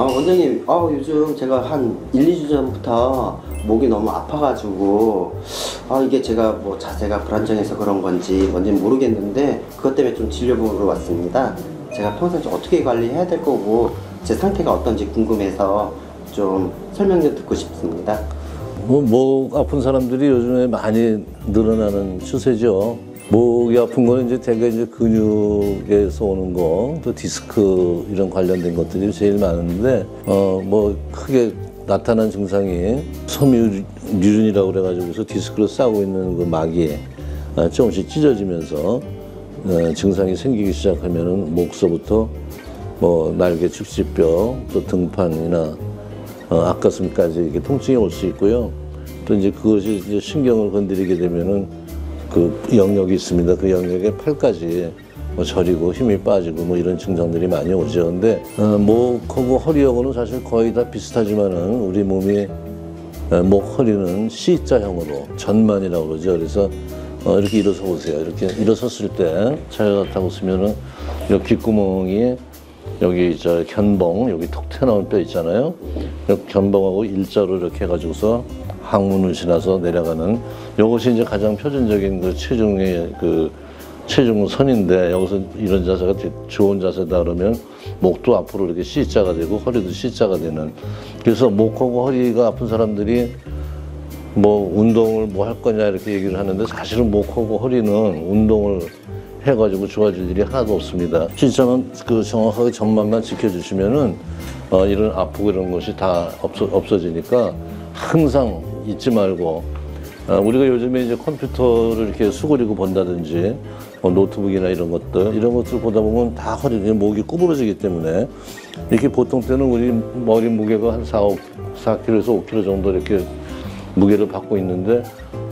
원장님, 요즘 제가 한 1, 2주 전부터 목이 너무 아파가지고, 이게 제가 뭐 자세가 불안정해서 그런 건지 뭔지는 모르겠는데, 그것 때문에 좀 진료보러 왔습니다. 제가 평소에 좀 어떻게 관리해야 될 거고, 제 상태가 어떤지 궁금해서 좀 설명 좀 듣고 싶습니다. 목 아픈 사람들이 요즘에 많이 늘어나는 추세죠. 목이 아픈 거는 이제 대개 이제 근육에서 오는 거, 또 디스크 이런 관련된 것들이 제일 많은데, 뭐 크게 나타난 증상이 섬유유륜이라고 그래가지고 디스크를 싸고 있는 그 막이 조금씩 찢어지면서 증상이 생기기 시작하면은 목서부터 뭐 날개 축지뼈, 또 등판이나 앞가슴까지 이렇게 통증이 올 수 있고요. 또 이제 그것이 이제 신경을 건드리게 되면은 그 영역이 있습니다. 그 영역에 팔까지 뭐 저리고 힘이 빠지고 뭐 이런 증상들이 많이 오죠. 근데 목하고 허리하고는 사실 거의 다 비슷하지만은 우리 몸이 목, 허리는 C자형으로 전만이라고 그러죠. 그래서 이렇게 일어서 보세요. 이렇게 일어섰을 때 차렷하고 쓰면은 이 귓구멍이 여기 저 견봉, 여기 톡 튀어나온 뼈 있잖아요. 견봉하고 일자로 이렇게 해가지고서 항문을 지나서 내려가는, 이것이 이제 가장 표준적인 그 체중의 그 체중선인데, 여기서 이런 자세가 좋은 자세다 그러면 목도 앞으로 이렇게 C자가 되고 허리도 C자가 되는. 그래서 목하고 허리가 아픈 사람들이 뭐 운동을 뭐 할 거냐 이렇게 얘기를 하는데, 사실은 목하고 허리는 운동을 해가지고 좋아질 일이 하나도 없습니다. 진짜만 그 정확하게 전만만 지켜주시면은 이런 아프고 이런 것이 다 없어지니까 항상 잊지 말고, 우리가 요즘에 이제 컴퓨터를 이렇게 수그리고 본다든지 노트북이나 이런 것들 보다 보면 다 허리, 목이 구부러지기 때문에, 이렇게 보통 때는 우리 머리 무게가 한 4kg에서 5kg 정도 이렇게 무게를 받고 있는데,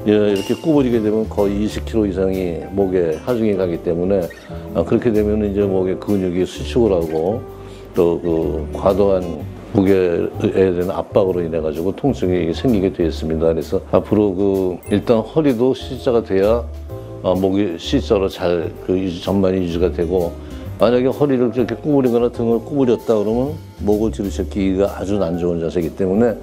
이렇게 구부리게 되면 거의 20kg 이상이 목에 하중이 가기 때문에, 그렇게 되면 이제 목에 근육이 수축을 하고, 또 그 과도한 무게에 대한 압박으로 인해 가지고 통증이 생기게 되어 있습니다. 그래서 앞으로 일단 허리도 C자가 돼야 목이 C자로 잘 전만이 유지가 되고, 만약에 허리를 그렇게 구부리거나 등을 구부렸다 그러면 목을 뒤로 제끼기가 아주 안 좋은 자세이기 때문에,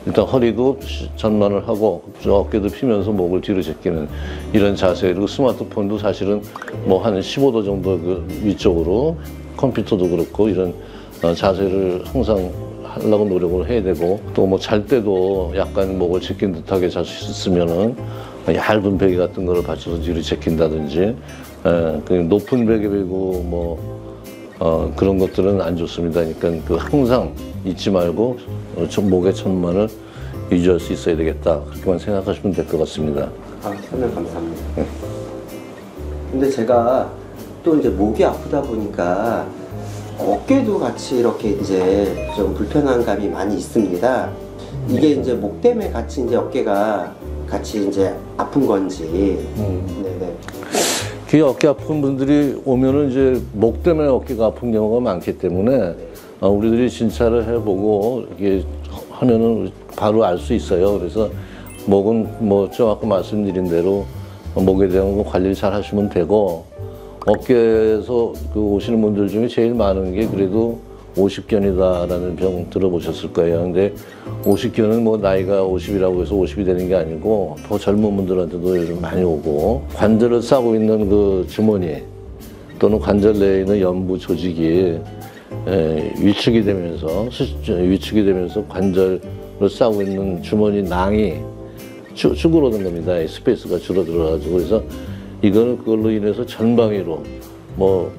일단 허리도 전만을 하고 어깨도 피면서 목을 뒤로 제끼는 이런 자세. 그리고 스마트폰도 사실은 뭐 한 15도 정도 그 위쪽으로, 컴퓨터도 그렇고 이런 자세를 항상 하려고 노력을 해야 되고, 또 뭐 잘 때도 약간 목을 제낀 듯하게 잘 수 있으면은 얇은 베개 같은 거를 받쳐서 뒤로 제낀다든지, 그 높은 베개 베고 뭐 그런 것들은 안 좋습니다. 그러니까 항상 잊지 말고 목의 천만을 유지할 수 있어야 되겠다, 그렇게만 생각하시면 될 것 같습니다. 설명 감사합니다. 근데 제가 또 이제 목이 아프다 보니까 어깨도 같이 이렇게 이제 좀 불편한 감이 많이 있습니다. 이게 이제 목 때문에 같이 이제 어깨가 같이 이제 아픈 건지. 네네. 그 어깨 아픈 분들이 오면은 이제 목 때문에 어깨가 아픈 경우가 많기 때문에, 우리들이 진찰을 해보고 이게 하면은 바로 알 수 있어요. 그래서 목은 뭐 좀 아까 말씀드린 대로 목에 대한 관리를 잘 하시면 되고, 어깨에서 오시는 분들 중에 제일 많은 게 그래도 50견이다라는 병 들어보셨을 거예요. 근데 50견은 뭐 나이가 50이라고 해서 50이 되는 게 아니고, 더 젊은 분들한테도 요즘 많이 오고, 관절을 싸고 있는 그 주머니 또는 관절 내에 있는 연부 조직이 위축이 되면서 관절을 싸고 있는 주머니 낭이 쭈그러든 겁니다. 스페이스가 줄어들어가지고. 그래서 이거는 그걸로 인해서 전방위로 뭐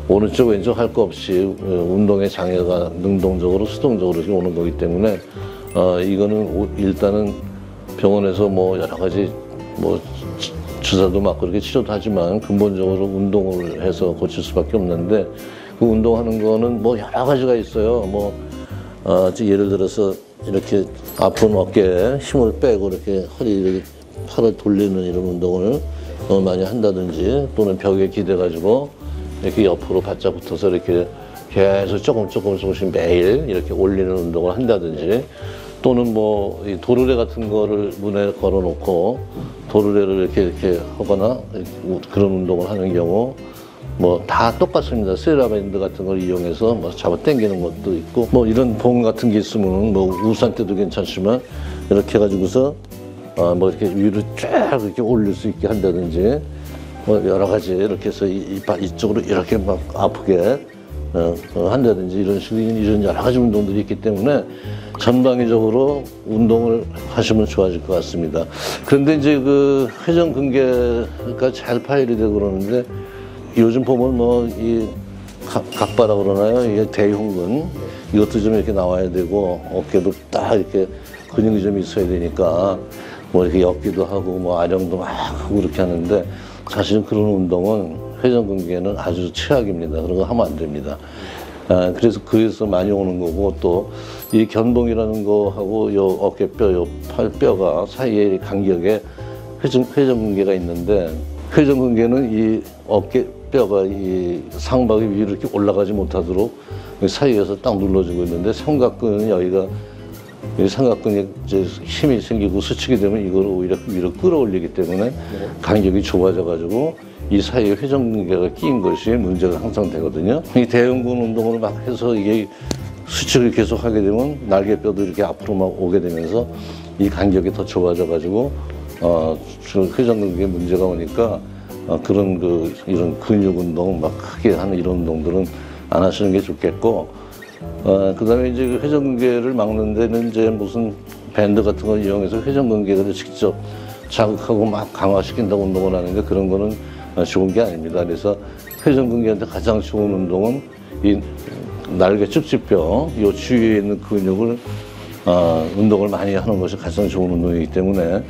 오른쪽 왼쪽 할 거 없이 운동의 장애가 능동적으로 수동적으로 이렇게 오는 거기 때문에, 이거는 일단은 병원에서 뭐 여러 가지 뭐 주사도 맞고 이렇게 치료도 하지만 근본적으로 운동을 해서 고칠 수밖에 없는데, 그 운동하는 거는 뭐 여러 가지가 있어요. 뭐 예를 들어서 이렇게 아픈 어깨에 힘을 빼고 이렇게 허리를 팔을 돌리는 이런 운동을 많이 한다든지, 또는 벽에 기대 가지고 이렇게 옆으로 바짝 붙어서 이렇게 계속 조금씩 매일 이렇게 올리는 운동을 한다든지, 또는 뭐 이 도르래 같은 거를 문에 걸어놓고 도르래를 이렇게 하거나 그런 운동을 하는 경우, 뭐 다 똑같습니다. 세라밴드 같은 걸 이용해서 뭐 잡아 당기는 것도 있고 뭐 이런 봉 같은 게 있으면 뭐 우산 때도 괜찮지만 이렇게 해가지고서 뭐 이렇게 위로 쫙 이렇게 올릴 수 있게 한다든지 뭐 여러 가지 이렇게 해서 이쪽으로 이렇게 막 아프게 한다든지 이런 식으로 이런 여러 가지 운동들이 있기 때문에 전방위적으로 운동을 하시면 좋아질 것 같습니다. 그런데 이제 그 회전근개가 잘 파열이 되고 그러는데 요즘 보면 뭐 이 각바라 그러나요? 이게 대흉근 이것도 좀 이렇게 나와야 되고 어깨도 딱 이렇게 근육이 좀 있어야 되니까 뭐 이렇게 엮기도 하고 뭐 아령도 막 하고 그렇게 하는데 사실은 그런 운동은 회전근개는 아주 최악입니다. 그런 거 하면 안 됩니다. 그래서 많이 오는 거고 또 이 견봉이라는 거하고 요 어깨뼈, 요 팔뼈가 사이에 간격에 회전근개가 있는데 회전근개는 이 어깨뼈가 이 상박이 위로 이렇게 올라가지 못하도록 사이에서 딱 눌러주고 있는데 삼각근은 여기가 이 삼각근에 이제 힘이 생기고 수축이 되면 이걸 오히려 위로 끌어올리기 때문에 간격이 좁아져 가지고 이 사이에 회전근개가 끼인 것이 문제가 항상 되거든요. 이 대흉근 운동을 막 해서 이게 수축을 계속 하게 되면 날개뼈도 이렇게 앞으로 막 오게 되면서 이 간격이 더 좁아져 가지고 회전근개에 문제가 오니까 그런 이런 근육 운동 막 크게 하는 이런 운동들은 안 하시는 게 좋겠고 그다음에 이제 회전근개를 막는 데는 이제 무슨 밴드 같은 걸 이용해서 회전근개를 직접 자극하고 막 강화시킨다고 운동을 하는데 그런 거는 좋은 게 아닙니다. 그래서 회전근개한테 가장 좋은 운동은 이 날개 축지뼈 이 주위에 있는 근육을 운동을 많이 하는 것이 가장 좋은 운동이기 때문에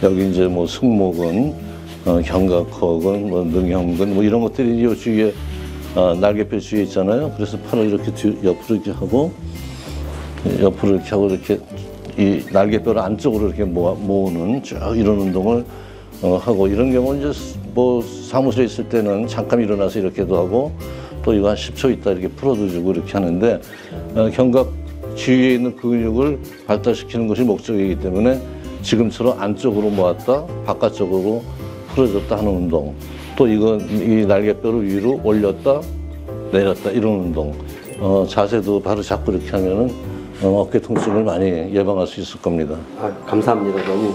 여기 이제 뭐 승모근, 견갑근, 뭐 능형근 뭐 이런 것들이 이 주위에 날개뼈 주위에 있잖아요. 그래서 팔을 이렇게 옆으로 이렇게 하고 옆으로 이렇게 하고 이렇게 이 날개뼈를 안쪽으로 이렇게 모으는 쭉 이런 운동을 하고 이런 경우는 이제 뭐 사무실에 있을 때는 잠깐 일어나서 이렇게도 하고 또 이거 한 10초 있다 이렇게 풀어도 주고 이렇게 하는데 견갑 주위에 있는 근육을 발달시키는 것이 목적이기 때문에 지금처럼 안쪽으로 모았다 바깥쪽으로 풀어줬다 하는 운동 또 이건 이 날개뼈를 위로 올렸다 내렸다 이런 운동 자세도 바로 잡고 이렇게 하면은 어깨 통증을 많이 예방할 수 있을 겁니다. 감사합니다. 너무